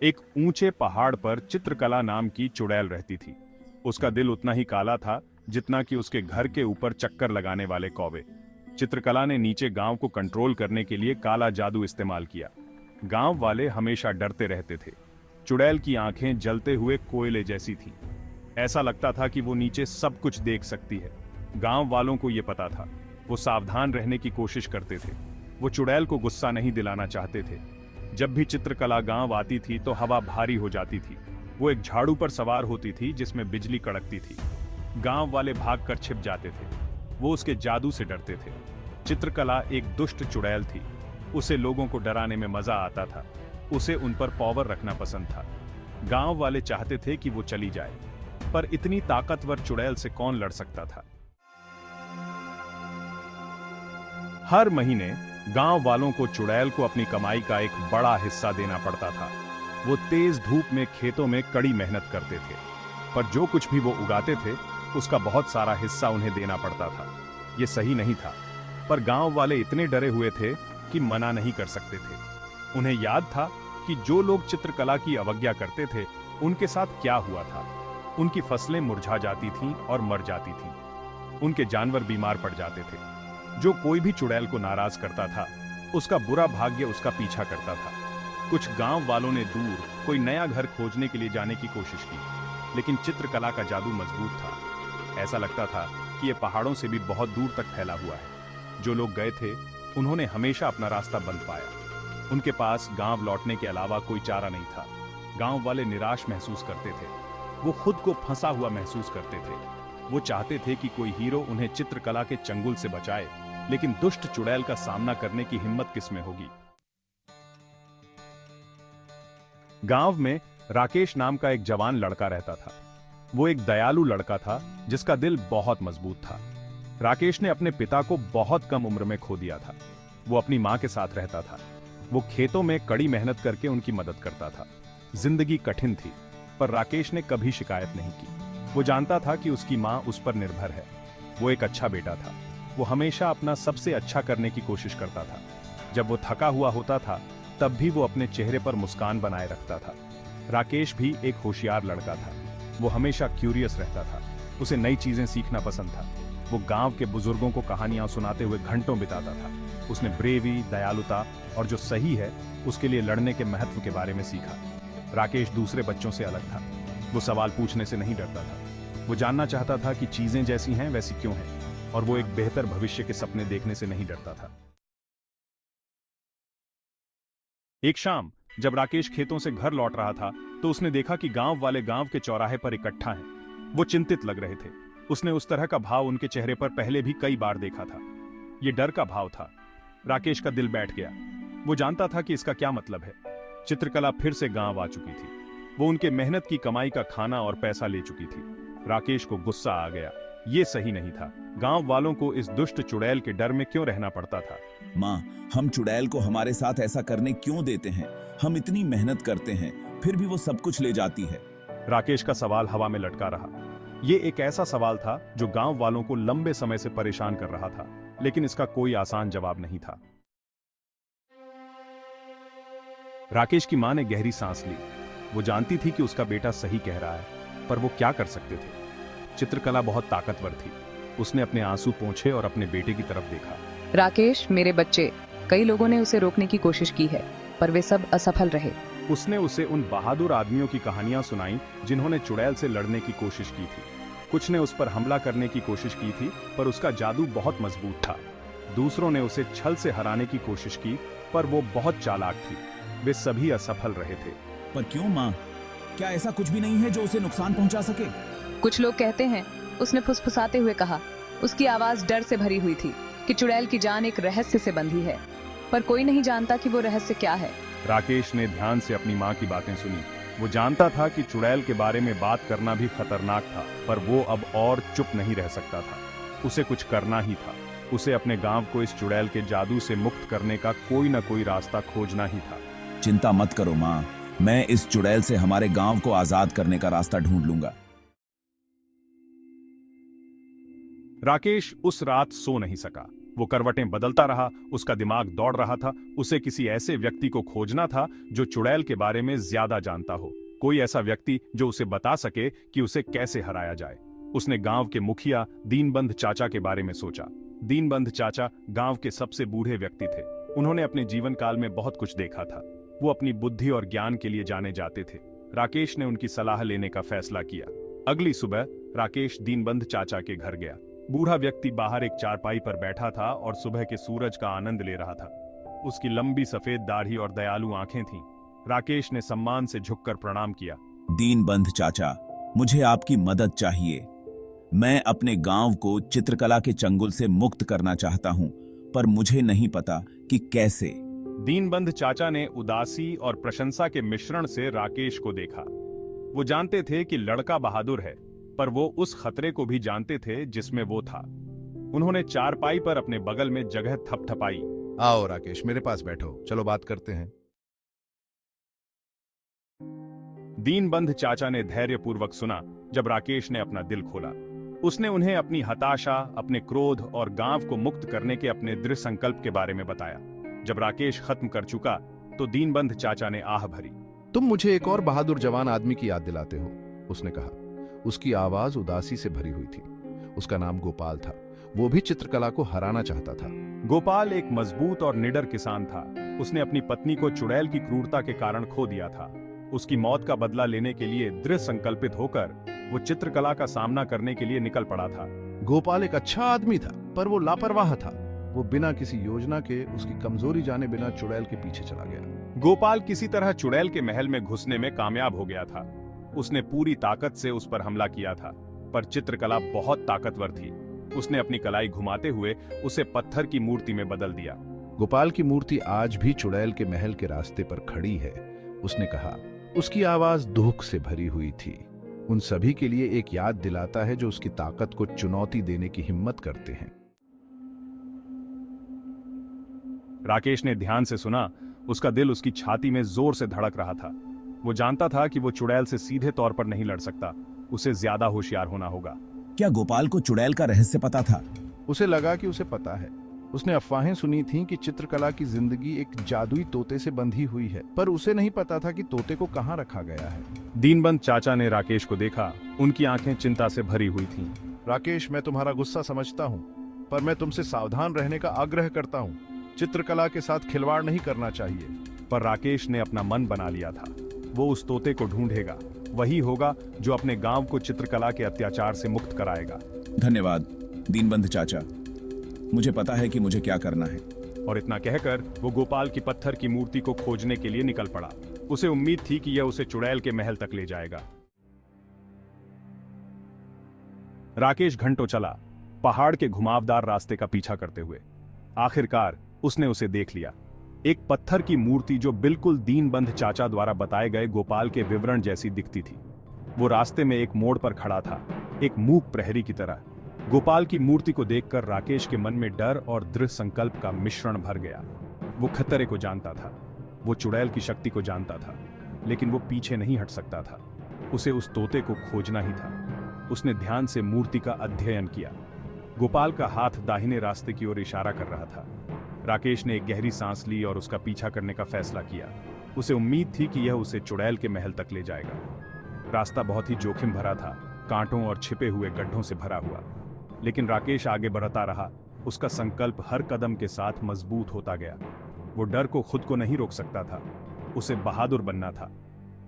एक ऊंचे पहाड़ पर चित्रकला नाम की चुड़ैल रहती थी। उसका दिल उतना ही काला था जितना कि उसके घर के ऊपर चक्कर लगाने वाले कौवे। चित्रकला ने नीचे गांव को कंट्रोल करने के लिए काला जादू इस्तेमाल किया। गांव वाले हमेशा डरते रहते थे। चुड़ैल की आंखें जलते हुए कोयले जैसी थीं। ऐसा लगता था कि वो नीचे सब कुछ देख सकती है। गांव वालों को यह पता था। वो सावधान रहने की कोशिश करते थे। वो चुड़ैल को गुस्सा नहीं दिलाना चाहते थे। जब भी चित्रकला गांव आती थी तो हवा भारी हो जाती थी। वो एक झाड़ू पर सवार होती थी जिसमें बिजली कड़कती थी। गांव वाले भागकर छिप जाते थे। वो उसके जादू से डरते थे। चित्रकला एक दुष्ट चुड़ैल थी। उसे लोगों को डराने में मजा आता था। उसे उन पर पावर रखना पसंद था। गांव वाले चाहते थे कि वो चली जाए, पर इतनी ताकतवर चुड़ैल से कौन लड़ सकता था। हर महीने गांव वालों को चुड़ैल को अपनी कमाई का एक बड़ा हिस्सा देना पड़ता था। वो तेज धूप में खेतों में कड़ी मेहनत करते थे, पर जो कुछ भी वो उगाते थे उसका बहुत सारा हिस्सा उन्हें देना पड़ता था। ये सही नहीं था, पर गांव वाले इतने डरे हुए थे कि मना नहीं कर सकते थे। उन्हें याद था कि जो लोग चित्रकला की अवज्ञा करते थे उनके साथ क्या हुआ था। उनकी फसलें मुरझा जाती थीं और मर जाती थीं। उनके जानवर बीमार पड़ जाते थे। जो कोई भी चुड़ैल को नाराज करता था उसका बुरा भाग्य उसका पीछा करता था। कुछ गांव वालों ने दूर कोई नया घर खोजने के लिए जाने की कोशिश की, लेकिन चित्रकला का जादू मजबूत था। ऐसा लगता था कि यह पहाड़ों से भी बहुत दूर तक फैला हुआ है। जो लोग गए थे उन्होंने हमेशा अपना रास्ता बंद पाया। उनके पास गांव लौटने के अलावा कोई चारा नहीं था। गांव वाले निराश महसूस करते थे। वो खुद को फंसा हुआ महसूस करते थे। वो चाहते थे कि कोई हीरो उन्हें चित्रकला के चंगुल से बचाए, लेकिन दुष्ट चुड़ैल का सामना करने की हिम्मत किसमें होगी। गांव में राकेश नाम का एक जवान लड़का रहता था। वो एक दयालु लड़का था जिसका दिल बहुत मजबूत था। राकेश ने अपने पिता को बहुत कम उम्र में खो दिया था। वो अपनी मां के साथ रहता था। वो खेतों में कड़ी मेहनत करके उनकी मदद करता था। जिंदगी कठिन थी, पर राकेश ने कभी शिकायत नहीं की। वो जानता था कि उसकी मां उस पर निर्भर है। वो एक अच्छा बेटा था। वो हमेशा अपना सबसे अच्छा करने की कोशिश करता था। जब वो थका हुआ होता था तब भी वो अपने चेहरे पर मुस्कान बनाए रखता था। राकेश भी एक होशियार लड़का था। वो हमेशा क्यूरियस रहता था। उसे नई चीजें सीखना पसंद था। वो गांव के बुजुर्गों को कहानियां सुनाते हुए घंटों बिताता था। उसने ब्रेवी, दयालुता और जो सही है उसके लिए लड़ने के महत्व के बारे में सीखा। राकेश दूसरे बच्चों से अलग था। वो सवाल पूछने से नहीं डरता था। वो जानना चाहता था कि चीजें जैसी हैं वैसी क्यों हैं, और वो एक बेहतर भविष्य के सपने देखने से नहीं डरता था। एक शाम जब राकेश खेतों से घर लौट रहा था तो उसने देखा कि गांव वाले गांव के चौराहे पर इकट्ठा हैं। वो चिंतित लग रहे थे। उसने उस तरह का भाव उनके चेहरे पर पहले भी कई बार देखा था। यह डर का भाव था। राकेश का दिल बैठ गया। वो जानता था कि इसका क्या मतलब है। चित्रकला फिर से गांव आ चुकी थी। वो उनके मेहनत की कमाई का खाना और पैसा ले चुकी थी। राकेश को गुस्सा आ गया। ये सही नहीं था। गांव वालों को इस दुष्ट चुड़ैल के डर में क्यों रहना पड़ता था। माँ, हम चुड़ैल को हमारे साथ ऐसा करने क्यों देते हैं? हम इतनी मेहनत करते हैं, फिर भी वो सब कुछ ले जाती है। राकेश का सवाल हवा में लटका रहा। ये एक ऐसा सवाल था जो गांव वालों को लंबे समय से परेशान कर रहा था, लेकिन इसका कोई आसान जवाब नहीं था। राकेश की मां ने गहरी सांस ली। वो जानती थी कि उसका बेटा सही कह रहा है, पर वो क्या कर सकते थे। चित्रकला बहुत ताकतवर थी। उसने अपने आंसू पोंछे और अपने बेटे की तरफ देखा। राकेश, मेरे बच्चे, कई लोगों ने उसे रोकने की कोशिश की है, पर वे सब असफल रहे। उसने उसे उन बहादुर आदमियों की कहानियां सुनाई जिन्होंने चुड़ैल से लड़ने की कोशिश की थी। कुछ ने उस पर हमला करने की कोशिश की थी, पर उसका जादू बहुत मजबूत था। दूसरों ने उसे छल से हराने की कोशिश की, पर वो बहुत चालाक थी। वे सभी असफल रहे थे। पर क्यों माँ? क्या ऐसा कुछ भी नहीं है जो उसे नुकसान पहुंचा सके? कुछ लोग कहते हैं, उसने फुसफुसाते हुए कहा। उसकी आवाज डर से भरी हुई थी कि चुड़ैल की जान एक रहस्य से बंधी है, पर कोई नहीं जानता कि वो रहस्य क्या है। राकेश ने ध्यान से अपनी मां की बातें सुनी। वो जानता था कि चुड़ैल के बारे में बात करना भी खतरनाक था, पर वो अब और चुप नहीं रह सकता था। उसे कुछ करना ही था। उसे अपने गांव को इस चुड़ैल के जादू से मुक्त करने का कोई न कोई रास्ता खोजना ही था। चिंता मत करो माँ, मैं इस चुड़ैल से हमारे गांव को आजाद करने का रास्ता ढूंढ लूंगा। राकेश उस रात सो नहीं सका। वो करवटें बदलता रहा, उसका दिमाग दौड़ रहा था। उसे किसी ऐसे व्यक्ति को खोजना था जो चुड़ैल के बारे में ज्यादा जानता हो, कोई ऐसा व्यक्ति जो उसे बता सके कि उसे कैसे हराया जाए। उसने गांव के मुखिया दीनबंध चाचा के बारे में सोचा। दीनबंध चाचा गांव के सबसे बूढ़े व्यक्ति थे। उन्होंने अपने जीवन काल में बहुत कुछ देखा था। वो अपनी बुद्धि और ज्ञान के लिए जाने जाते थे। राकेश ने उनकी सलाह लेने का फैसला किया। अगली सुबह राकेश दीनबंध चाचा के घर गया। बूढ़ा व्यक्ति बाहर एक चारपाई पर बैठा था और सुबह के सूरज का आनंद ले रहा था। उसकी लंबी सफेद दाढ़ी और दयालु आंखें थीं। राकेश ने सम्मान से झुककर प्रणाम किया। दीनबंध चाचा, मुझे आपकी मदद चाहिए। मैं अपने गांव को चित्रकला के चंगुल से मुक्त करना चाहता हूं, पर मुझे नहीं पता कि कैसे। दीनबंध चाचा ने उदासी और प्रशंसा के मिश्रण से राकेश को देखा। वो जानते थे कि लड़का बहादुर है, पर वो उस खतरे को भी जानते थे जिसमें वो था। उन्होंने चारपाई पर अपने बगल में जगह थपथपाई। आओ राकेश, मेरे पास बैठो, चलो बात करते हैं। दीनबंध चाचा ने धैर्यपूर्वक सुना जब राकेश ने अपना दिल खोला। उसने उन्हें अपनी हताशा, अपने क्रोध और गांव को मुक्त करने के अपने दृढ़ संकल्प के बारे में बताया। जब राकेश खत्म कर चुका तो दीनबंध चाचा ने आह भरी। तुम मुझे एक और बहादुर जवान आदमी की याद दिलाते हो, उसने कहा। उसकी आवाज उदासी से भरी हुई थी। उसका नाम गोपाल था। वो भी चित्रकला को हराना चाहता था। गोपाल एक मजबूत और निडर किसान था। उसने अपनी पत्नी को चुड़ैल की क्रूरता के कारण खो दिया था। उसकी मौत का बदला लेने के लिए दृढ़ संकल्पित होकर वो चित्रकला का सामना करने के लिए निकल पड़ा था। गोपाल एक अच्छा आदमी था, पर वो लापरवाह था। वो बिना किसी योजना के, उसकी कमजोरी जाने बिना चुड़ैल के पीछे चला गया। गोपाल किसी तरह चुड़ैल के महल में घुसने में कामयाब हो गया था। उसने पूरी ताकत से उस पर हमला किया था, पर चित्रकला बहुत ताकतवर थी। उसने अपनी कलाई घुमाते हुए उसे पत्थर की मूर्ति में बदल दिया। गोपाल की मूर्ति आज भी चुड़ैल के महल के रास्ते पर खड़ी है, उसने कहा। उसकी आवाज दुख से भरी हुई थी। उन सभी के लिए एक याद दिलाता है जो उसकी ताकत को चुनौती देने की हिम्मत करते हैं। राकेश ने ध्यान से सुना। उसका दिल उसकी छाती में जोर से धड़क रहा था। वो जानता था कि वो चुड़ैल से सीधे तौर पर नहीं लड़ सकता। उसे ज्यादा होशियार होना होगा। क्या गोपाल को चुड़ैल का रहस्य पता था? उसे लगा कि उसे पता है। उसने अफवाहें सुनी थीं कि चित्रकला की जिंदगी एक जादुई तोते से बंधी हुई है, पर उसे नहीं पता था कि तोते को कहां रखा गया है। दीनबंध चाचा ने राकेश को देखा। उनकी आंखें चिंता से भरी हुई थीं। राकेश, मैं तुम्हारा गुस्सा समझता हूं, पर मैं तुमसे सावधान रहने का आग्रह करता हूं। चित्रकला के साथ खिलवाड़ नहीं करना चाहिए। पर राकेश ने अपना मन बना लिया था। वो उस तोते को ढूंढेगा। वही होगा जो अपने गांव को चित्रकला के अत्याचार से मुक्त कराएगा। धन्यवाद दीनबंध चाचा, मुझे पता है कि मुझे क्या करना है। और इतना कहकर वो गोपाल की पत्थर की मूर्ति को खोजने के लिए निकल पड़ा। उसे उम्मीद थी कि यह उसे चुड़ैल के महल तक ले जाएगा। राकेश घंटों चला, पहाड़ के घुमावदार रास्ते का पीछा करते हुए। आखिरकार उसने उसे देख लिया। एक पत्थर की मूर्ति जो बिल्कुल दीनबंध चाचा द्वारा बताए गए गोपाल के विवरण जैसी दिखती थी। वो रास्ते में एक मोड़ पर खड़ा था, एक मूक प्रहरी की तरह। गोपाल की मूर्ति को देखकर राकेश के मन में डर और दृढ़ संकल्प का मिश्रण भर गया। वो खतरे को जानता था, वो चुड़ैल की शक्ति को जानता था, लेकिन वो पीछे नहीं हट सकता था। उसे उस तोते को खोजना ही था। उसने ध्यान से मूर्ति का अध्ययन किया। गोपाल का हाथ दाहिने रास्ते की ओर इशारा कर रहा था। राकेश ने एक गहरी सांस ली और उसका पीछा करने का फैसला किया। उसे उम्मीद थी कि यह उसे चुड़ैल के महल तक ले जाएगा। रास्ता बहुत ही जोखिम भरा था, कांटों और छिपे हुए गड्ढों से भरा हुआ। लेकिन राकेश आगे बढ़ता रहा। उसका संकल्प हर कदम के साथ मजबूत होता गया। वो डर को खुद को नहीं रोक सकता था। उसे बहादुर बनना था,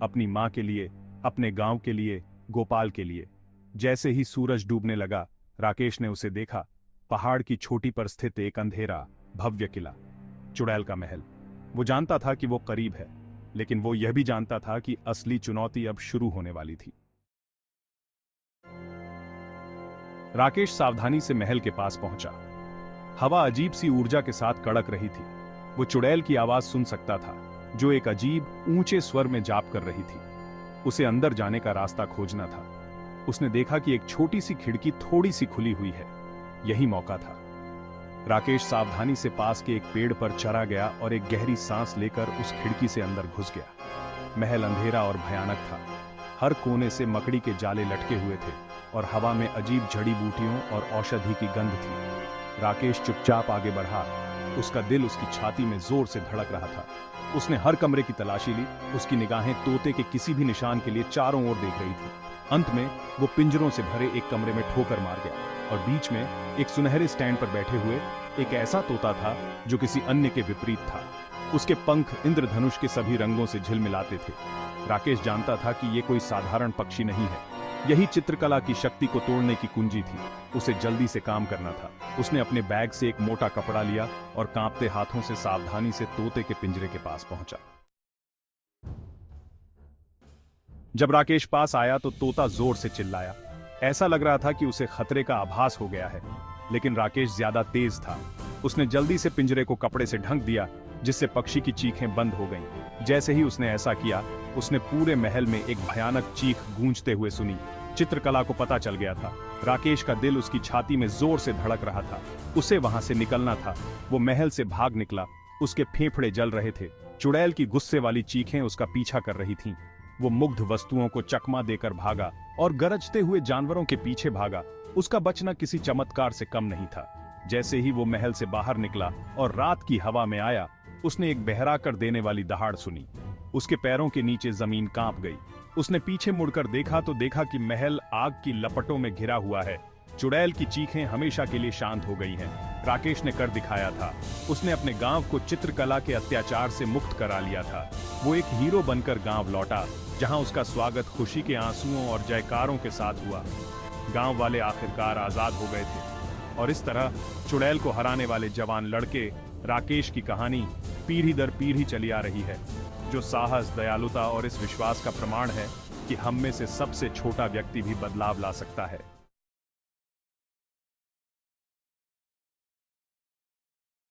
अपनी मां के लिए, अपने गांव के लिए, गोपाल के लिए। जैसे ही सूरज डूबने लगा, राकेश ने उसे देखा। पहाड़ की चोटी पर स्थित एक अंधेरा भव्य किला, चुड़ैल का महल। वो जानता था कि वो करीब है, लेकिन वो यह भी जानता था कि असली चुनौती अब शुरू होने वाली थी। राकेश सावधानी से महल के पास पहुंचा। हवा अजीब सी ऊर्जा के साथ कड़क रही थी। वो चुड़ैल की आवाज सुन सकता था, जो एक अजीब ऊंचे स्वर में जाप कर रही थी। उसे अंदर जाने का रास्ता खोजना था। उसने देखा कि एक छोटी सी खिड़की थोड़ी सी खुली हुई है। यही मौका था। राकेश सावधानी से पास के एक पेड़ पर चढ़ा गया और एक गहरी सांस लेकर उस खिड़की से अंदर घुस गया। महल अंधेरा और भयानक था। हर कोने से मकड़ी के जाले लटके हुए थे और हवा में अजीब जड़ी बूटियों और औषधि की गंध थी। राकेश चुपचाप आगे बढ़ा। उसका दिल उसकी छाती में जोर से धड़क रहा था। उसने हर कमरे की तलाशी ली। उसकी निगाहें तोते के किसी भी निशान के लिए चारों ओर देख रही थी। अंत में वो पिंजरों से भरे एक कमरे में ठोकर मार गया और बीच में एक सुनहरे स्टैंड पर बैठे हुए एक ऐसा तोता था जो किसी अन्य के विपरीत था। उसके पंख इंद्रधनुष के सभी रंगों से झिलमिलाते थे। राकेश जानता था कि ये कोई साधारण पक्षी नहीं है। यही चित्रकला की शक्ति को तोड़ने की कुंजी थी। उसे जल्दी से काम करना था। उसने अपने बैग से एक मोटा कपड़ा लिया और कांपते हाथों से सावधानी से तोते के पिंजरे के पास पहुंचा। जब राकेश पास आया तो तोता जोर से चिल्लाया। ऐसा लग रहा था कि उसे खतरे का आभास हो गया है, लेकिन राकेश ज्यादा तेज था। उसने जल्दी से पिंजरे को कपड़े से ढक दिया, जिससे पक्षी की चीखें बंद हो गईं। जैसे ही उसने ऐसा किया, उसने पूरे महल में एक भयानक चीख गूंजते हुए सुनी। चित्रकला को पता चल गया था। राकेश का दिल उसकी छाती में जोर से धड़क रहा था। उसे वहां से निकलना था। वो महल से भाग निकला। उसके फेफड़े जल रहे थे। चुड़ैल की गुस्से वाली चीखें उसका पीछा कर रही थीं। वो मुग्ध वस्तुओं को चकमा देकर भागा और गरजते हुए जानवरों के पीछे भागा। उसका बचना किसी चमत्कार से कम नहीं था। जैसे ही वो महल से बाहर निकला और रात की हवा में आया, उसने एक बहरा कर देने वाली दहाड़ सुनी। उसके पैरों के नीचे जमीन कांप गई। उसने पीछे मुड़कर देखा तो देखा कि महल आग की लपटों में घिरा हुआ है। चुड़ैल की चीखें हमेशा के लिए शांत हो गई हैं। राकेश ने कर दिखाया था। उसने अपने गांव को चित्रकला के अत्याचार से मुक्त करा लिया था। वो एक हीरो बनकर गांव लौटा, जहां उसका स्वागत खुशी के आंसुओं और जयकारों के साथ हुआ। गांव वाले आखिरकार आजाद हो गए थे। और इस तरह चुड़ैल को हराने वाले जवान लड़के राकेश की कहानी पीढ़ी दर पीढ़ी चली आ रही है, जो साहस, दयालुता और इस विश्वास का प्रमाण है कि हम में से सबसे छोटा व्यक्ति भी बदलाव ला सकता है।